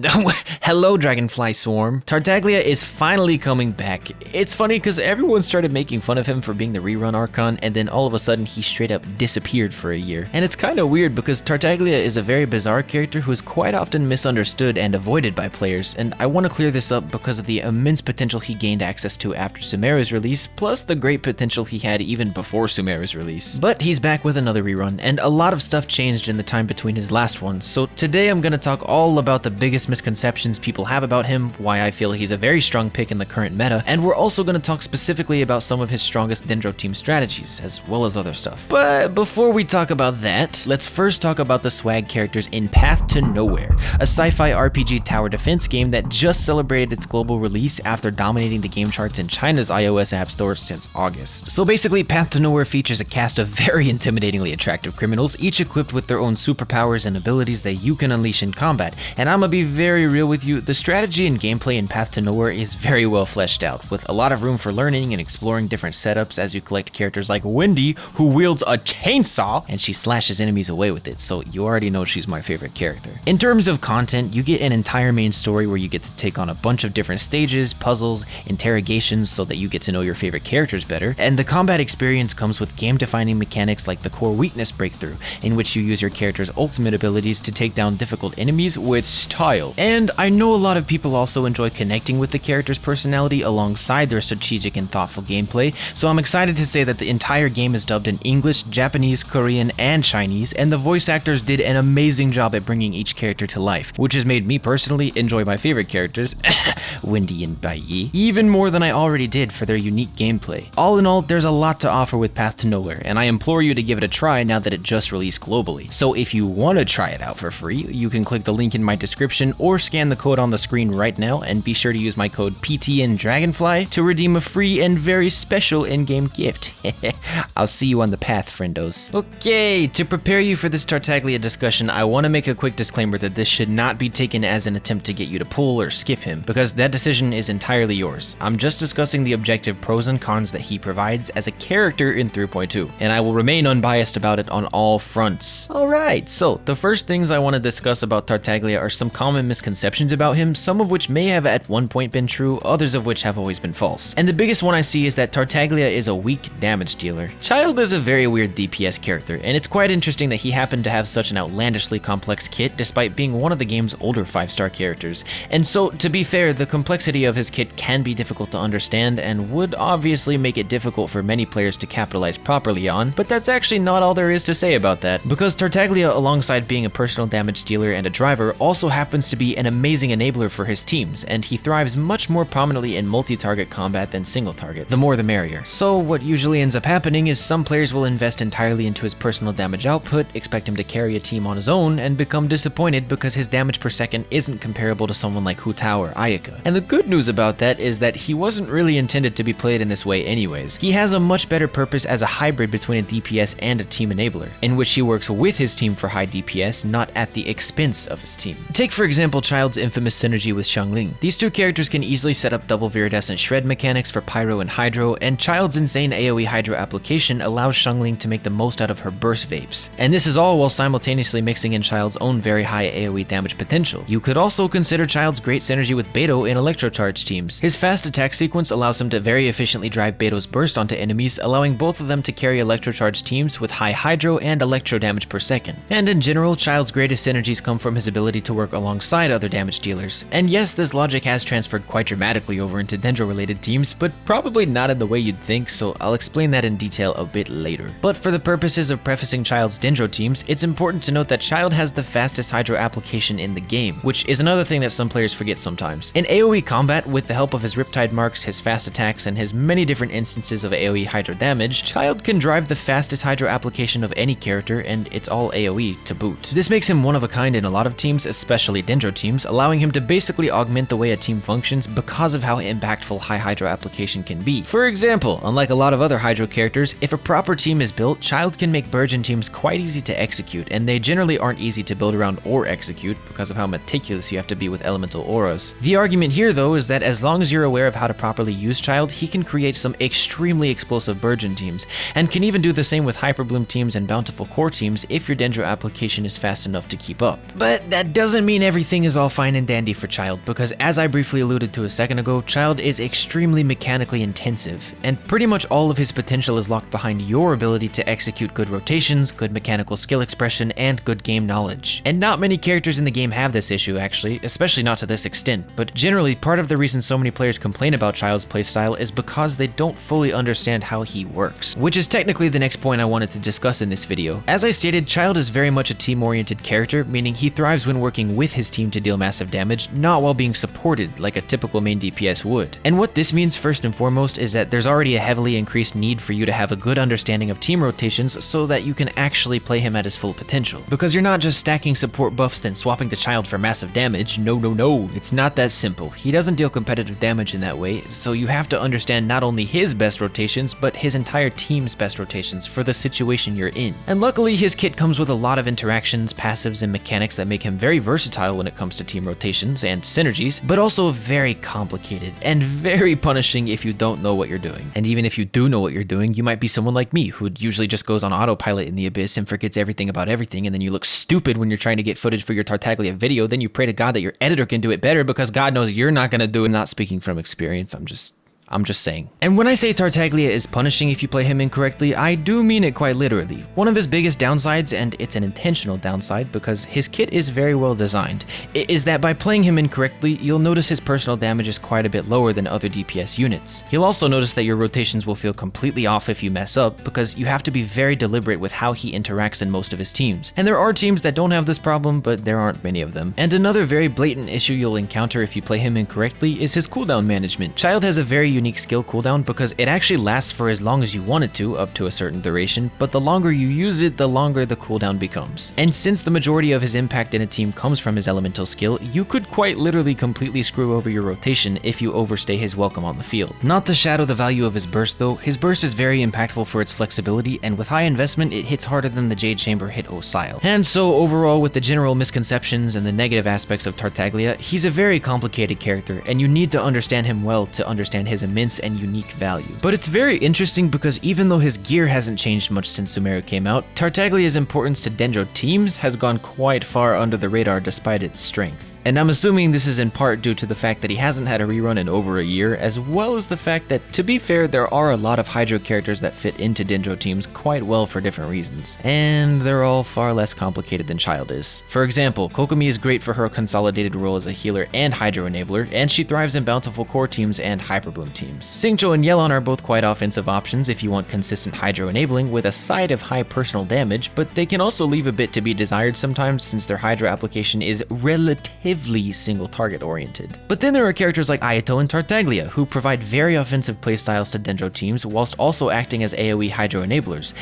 Hello, Dragonfly Swarm. Tartaglia is finally coming back. It's funny because everyone started making fun of him for being the rerun Archon, and then all of a sudden he straight up disappeared for a year. And it's kind of weird because Tartaglia is a very bizarre character who is quite often misunderstood and avoided by players, and I want to clear this up because of the immense potential he gained access to after Sumeru's release, plus the great potential he had even before Sumeru's release. But he's back with another rerun, and a lot of stuff changed in the time between his last one, so today I'm going to talk all about the biggest misconceptions people have about him, why I feel he's a very strong pick in the current meta, and we're also going to talk specifically about some of his strongest Dendro team strategies, as well as other stuff. But before we talk about that, let's first talk about the swag characters in Path to Nowhere, a sci-fi RPG tower defense game that just celebrated its global release after dominating the game charts in China's iOS app store since August. So basically, Path to Nowhere features a cast of very intimidatingly attractive criminals, each equipped with their own superpowers and abilities that you can unleash in combat, and I'm gonna be very real with you, the strategy and gameplay in Path to Nowhere is very well fleshed out, with a lot of room for learning and exploring different setups as you collect characters like Wendy, who wields a chainsaw, and she slashes enemies away with it, so you already know she's my favorite character. In terms of content, you get an entire main story where you get to take on a bunch of different stages, puzzles, interrogations so that you get to know your favorite characters better, and the combat experience comes with game-defining mechanics like the core weakness breakthrough, in which you use your character's ultimate abilities to take down difficult enemies with style. And I know a lot of people also enjoy connecting with the character's personality alongside their strategic and thoughtful gameplay, so I'm excited to say that the entire game is dubbed in English, Japanese, Korean, and Chinese, and the voice actors did an amazing job at bringing each character to life, which has made me personally enjoy my favorite characters, Wendy and Baiyi, even more than I already did for their unique gameplay. All in all, there's a lot to offer with Path to Nowhere, and I implore you to give it a try now that it just released globally. So if you want to try it out for free, you can click the link in my description or scan the code on the screen right now, and be sure to use my code PTNDRAGONFLY to redeem a free and very special in-game gift. I'll see you on the path, friendos. Okay, to prepare you for this Tartaglia discussion, I want to make a quick disclaimer that this should not be taken as an attempt to get you to pull or skip him, because that decision is entirely yours. I'm just discussing the objective pros and cons that he provides as a character in 3.2, and I will remain unbiased about it on all fronts. Alright, so the first things I want to discuss about Tartaglia are some common misconceptions about him, some of which may have at one point been true, others of which have always been false. And the biggest one I see is that Tartaglia is a weak damage dealer. Childe is a very weird DPS character, and it's quite interesting that he happened to have such an outlandishly complex kit despite being one of the game's older 5-star characters. And so, to be fair, the complexity of his kit can be difficult to understand and would obviously make it difficult for many players to capitalize properly on, but that's actually not all there is to say about that, because Tartaglia, alongside being a personal damage dealer and a driver, also happens to be an amazing enabler for his teams, and he thrives much more prominently in multi-target combat than single-target. The more the merrier. So what usually ends up happening is some players will invest entirely into his personal damage output, expect him to carry a team on his own, and become disappointed because his damage per second isn't comparable to someone like Hu Tao or Ayaka. And the good news about that is that he wasn't really intended to be played in this way anyways. He has a much better purpose as a hybrid between a DPS and a team enabler, in which he works with his team for high DPS, not at the expense of his team. Take for example Childe's infamous synergy with Xiangling. These two characters can easily set up double viridescent shred mechanics for Pyro and Hydro, and Childe's insane AoE Hydro application allows Xiangling to make the most out of her burst vapes. And this is all while simultaneously mixing in Childe's own very high AoE damage potential. You could also consider Childe's great synergy with Beidou in electrocharge teams. His fast attack sequence allows him to very efficiently drive Beidou's burst onto enemies, allowing both of them to carry electrocharge teams with high Hydro and electro damage per second. And in general, Childe's greatest synergies come from his ability to work alongside other damage dealers. And yes, this logic has transferred quite dramatically over into Dendro-related teams, but probably not in the way you'd think, so I'll explain that in detail a bit later. But for the purposes of prefacing Childe's Dendro teams, it's important to note that Childe has the fastest Hydro application in the game, which is another thing that some players forget sometimes. In AoE combat, with the help of his Riptide marks, his fast attacks, and his many different instances of AoE Hydro damage, Childe can drive the fastest Hydro application of any character, and it's all AoE to boot. This makes him one of a kind in a lot of teams, especially Dendro teams, allowing him to basically augment the way a team functions because of how impactful high Hydro application can be. For example, unlike a lot of other Hydro characters, if a proper team is built, Childe can make Burgeon teams quite easy to execute, and they generally aren't easy to build around or execute because of how meticulous you have to be with elemental auras. The argument here though is that as long as you're aware of how to properly use Childe, he can create some extremely explosive Burgeon teams, and can even do the same with Hyperbloom teams and Bountiful Core teams if your Dendro application is fast enough to keep up. But that doesn't mean everything is all fine fine and dandy for Childe, because as I briefly alluded to a second ago, Childe is extremely mechanically intensive, and pretty much all of his potential is locked behind your ability to execute good rotations, good mechanical skill expression, and good game knowledge. And not many characters in the game have this issue actually, especially not to this extent, but generally part of the reason so many players complain about Childe's playstyle is because they don't fully understand how he works, which is technically the next point I wanted to discuss in this video. As I stated, Childe is very much a team-oriented character, meaning he thrives when working with his team to deal massive damage, not while being supported like a typical main DPS would. And what this means first and foremost is that there's already a heavily increased need for you to have a good understanding of team rotations so that you can actually play him at his full potential. Because you're not just stacking support buffs then swapping to Childe for massive damage. No, it's not that simple. He doesn't deal competitive damage in that way, so you have to understand not only his best rotations, but his entire team's best rotations for the situation you're in. And luckily his kit comes with a lot of interactions, passives, and mechanics that make him very versatile when it comes to team rotations and synergies, but also very complicated and very punishing if you don't know what you're doing. And even if you do know what you're doing, you might be someone like me who usually just goes on autopilot in the Abyss and forgets everything about everything, and then you look stupid when you're trying to get footage for your Tartaglia video, then you pray to God that your editor can do it better because God knows you're not gonna do it. I'm not speaking from experience, I'm just saying. And when I say Tartaglia is punishing if you play him incorrectly, I do mean it quite literally. One of his biggest downsides, and it's an intentional downside because his kit is very well designed, is that by playing him incorrectly, you'll notice his personal damage is quite a bit lower than other DPS units. You'll also notice that your rotations will feel completely off if you mess up, because you have to be very deliberate with how he interacts in most of his teams. And there are teams that don't have this problem, but there aren't many of them. And another very blatant issue you'll encounter if you play him incorrectly is his cooldown management. Childe has a very unique skill cooldown because it actually lasts for as long as you want it to, up to a certain duration, but the longer you use it, the longer the cooldown becomes. And since the majority of his impact in a team comes from his elemental skill, you could quite literally completely screw over your rotation if you overstay his welcome on the field. Not to shadow the value of his burst though, his burst is very impactful for its flexibility, and with high investment it hits harder than the Jade Chamber hit Osile. And so overall, with the general misconceptions and the negative aspects of Tartaglia, he's a very complicated character, and you need to understand him well to understand his immense and unique value. But it's very interesting because even though his gear hasn't changed much since Sumeru came out, Tartaglia's importance to Dendro teams has gone quite far under the radar despite its strength. And I'm assuming this is in part due to the fact that he hasn't had a rerun in over a year, as well as the fact that, to be fair, there are a lot of Hydro characters that fit into Dendro teams quite well for different reasons. And they're all far less complicated than Childe is. For example, Kokomi is great for her consolidated role as a healer and Hydro enabler, and she thrives in bountiful core teams and Hyperbloom teams. Xingqiu and Yelan are both quite offensive options if you want consistent Hydro enabling with a side of high personal damage, but they can also leave a bit to be desired sometimes since their Hydro application is relatively single target oriented. But then there are characters like Ayato and Tartaglia who provide very offensive playstyles to Dendro teams whilst also acting as AoE Hydro enablers.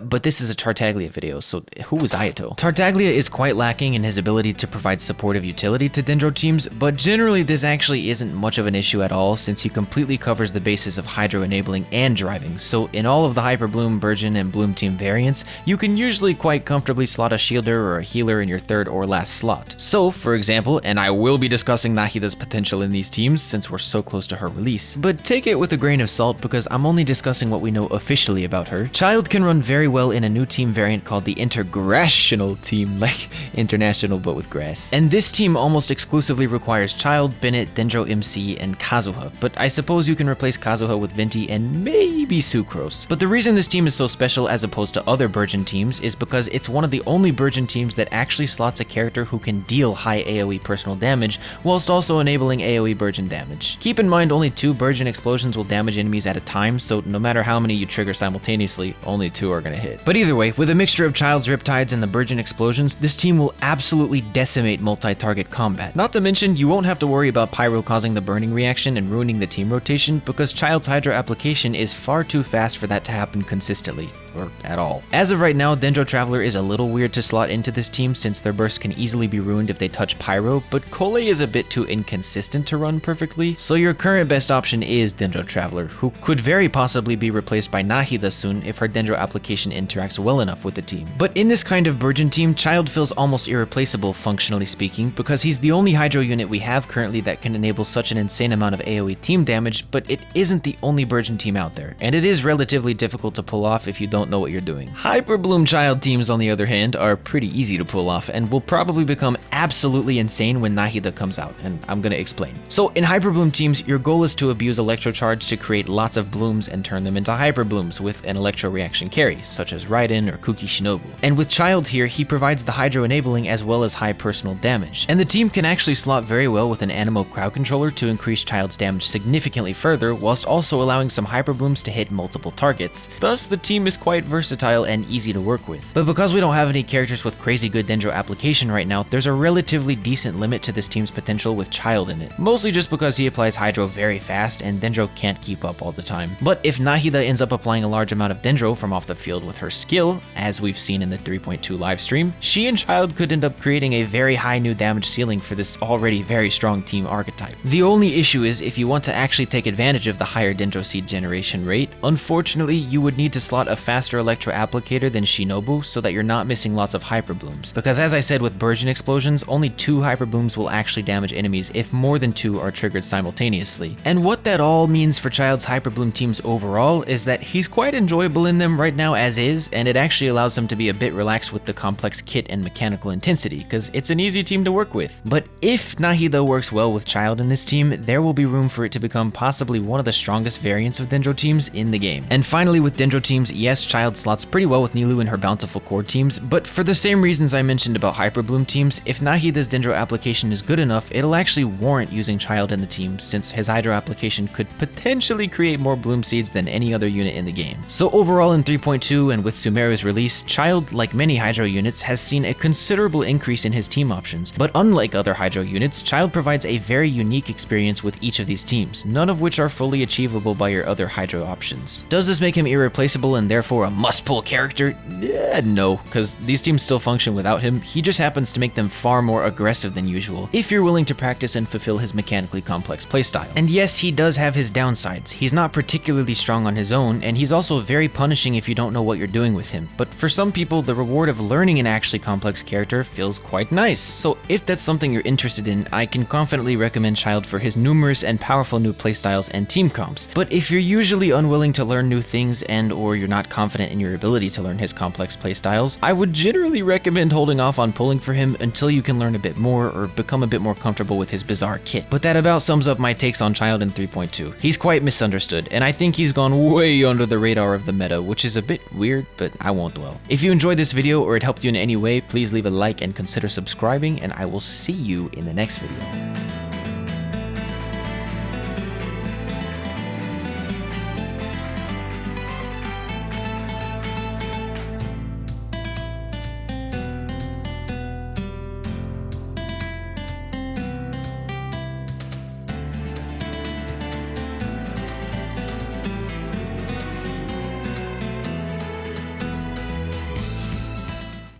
But this is a Tartaglia video, so who is Ayato? Tartaglia is quite lacking in his ability to provide supportive utility to Dendro teams, but generally this actually isn't much of an issue at all since he completely covers the basis of Hydro enabling and driving, so in all of the Hyperbloom, Burgeon, and Bloom team variants, you can usually quite comfortably slot a shielder or a healer in your third or last slot. So, for example, and I will be discussing Nahida's potential in these teams since we're so close to her release, but take it with a grain of salt because I'm only discussing what we know officially about her. Childe can run very well in a new team variant called the Intergrational team, like international but with grass. And this team almost exclusively requires Childe, Bennett, Dendro MC, and Kazuha, but I suppose you can replace Kazuha with Venti and maybe Sucrose. But the reason this team is so special as opposed to other Burgeon teams is because it's one of the only Burgeon teams that actually slots a character who can deal high AoE personal damage whilst also enabling AoE Burgeon damage. Keep in mind only 2 Burgeon explosions will damage enemies at a time, so no matter how many you trigger simultaneously, only 2 are gonna hit. But either way, with a mixture of Childe's Riptides and the Burgeon explosions, this team will absolutely decimate multi-target combat. Not to mention, you won't have to worry about Pyro causing the burning reaction and ruining the team rotation because Childe's Hydro application is far too fast for that to happen consistently, or at all. As of right now, Dendro Traveler is a little weird to slot into this team since their burst can easily be ruined if they touch Pyro, but Cole is a bit too inconsistent to run perfectly, so your current best option is Dendro Traveler, who could very possibly be replaced by Nahida soon if her Dendro application interacts well enough with the team. But in this kind of Burgeon team, Childe feels almost irreplaceable functionally speaking because he's the only Hydro unit we have currently that can enable such an insane amount of AoE team damage but it isn't the only Burgeon team out there, and it is relatively difficult to pull off if you don't know what you're doing. Hyper Bloom Childe teams, on the other hand, are pretty easy to pull off and will probably become absolutely insane when Nahida comes out, and I'm gonna explain. So in Hyper Bloom teams, your goal is to abuse Electro Charge to create lots of blooms and turn them into Hyper Blooms with an Electro Reaction carry, such as Raiden or Kuki Shinobu. And with Childe here, he provides the Hydro enabling as well as high personal damage. And the team can actually slot very well with an Animo crowd controller to increase Childe's damage significantly further, whilst also allowing some Hyper Blooms to hit multiple targets. Thus, the team is quite versatile and easy to work with. But because we don't have any characters with crazy good Dendro application right now, there's a relatively decent limit to this team's potential with Childe in it. Mostly just because he applies Hydro very fast and Dendro can't keep up all the time. But if Nahida ends up applying a large amount of Dendro from off the field with her skill, as we've seen in the 3.2 live stream, she and Childe could end up creating a very high new damage ceiling for this already very strong team archetype. The only issue is if you want to actually take advantage of the higher Dendro seed generation rate, unfortunately you would need to slot a faster Electro applicator than Shinobu so that you're not missing lots of Hyper Blooms. Because as I said with Burgeon explosions, only 2 Hyper Blooms will actually damage enemies if more than 2 are triggered simultaneously. And what that all means for Childe's Hyper Bloom teams overall is that he's quite enjoyable in them right now as is, and it actually allows him to be a bit relaxed with the complex kit and mechanical intensity, because it's an easy team to work with. But if Nahida works well with Childe in this team, there will be room for it to become possibly one of the strongest variants of Dendro teams in the game. And finally, with Dendro teams, yes, Childe slots pretty well with Nilou and her Bountiful Core teams, but for the same reasons I mentioned about Hyper Bloom teams, if Nahida's Dendro application is good enough, it'll actually warrant using Childe in the team, since his Hydro application could potentially create more Bloom Seeds than any other unit in the game. So overall in 3.2 and with Sumeru's release, Childe, like many Hydro units, has seen a considerable increase in his team options, but unlike other Hydro units, Childe provides a very unique experience with each of these teams, none of which are fully achievable by your other Hydro options. Does this make him irreplaceable and therefore a must-pull character? No, because these teams still function without him. He just happens to make them far more aggressive than usual, if you're willing to practice and fulfill his mechanically complex playstyle. And yes, he does have his downsides. He's not particularly strong on his own, and he's also very punishing if you don't know what you're doing with him. But for some people, the reward of learning an actually complex character feels quite nice. So if that's something you're interested in, I can confidently recommend Childe for his numerous and powerful new playstyles and team comps. But if you're usually unwilling to learn new things and or you're not confident in your ability to learn his complex playstyles, I would generally recommend holding off on pulling for him until you can learn a bit more or become a bit more comfortable with his bizarre kit. But that about sums up my takes on Childe in 3.2. He's quite misunderstood, and I think he's gone way under the radar of the meta, which is a bit weird, but I won't dwell. If you enjoyed this video or it helped you in any way, please leave a like and consider subscribing, and I will see you in the next video.